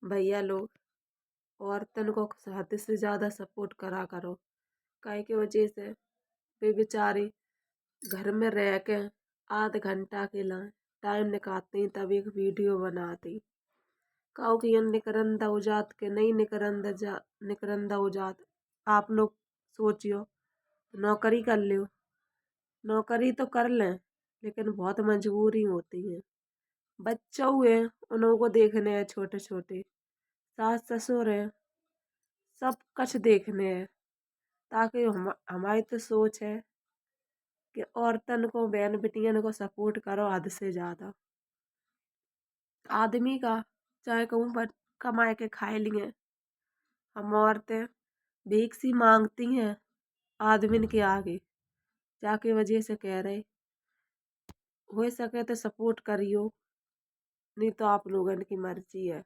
भैया लोग औरतन को हद से ज्यादा सपोर्ट करा करो। काहे की वजह से वे बेचारी घर में रह के आध घंटा के लिए टाइम निकालती तब एक वीडियो बनाती। काऊ की यन निकरंदा हो जात के नहीं निकरंदा हो जात। आप लोग सोचियो नौकरी कर लो, नौकरी तो कर लें लेकिन बहुत मजबूरी होती है। बच्चों हुए उन्हों को देखने हैं छोटे छोटे, सास ससुर है, सब कुछ देखने हैं। ताकि हमारी तो सोच है कि औरतन को बहन बिटियन को सपोर्ट करो हद से ज्यादा। आदमी का चाहे कहूँ पर कमाए के खाए लिए हम औरतें भीख सी मांगती हैं आदमिन के आगे, जाके वजह से कह रहे हो सके तो सपोर्ट करियो, नहीं तो आप लोगन की मर्जी है।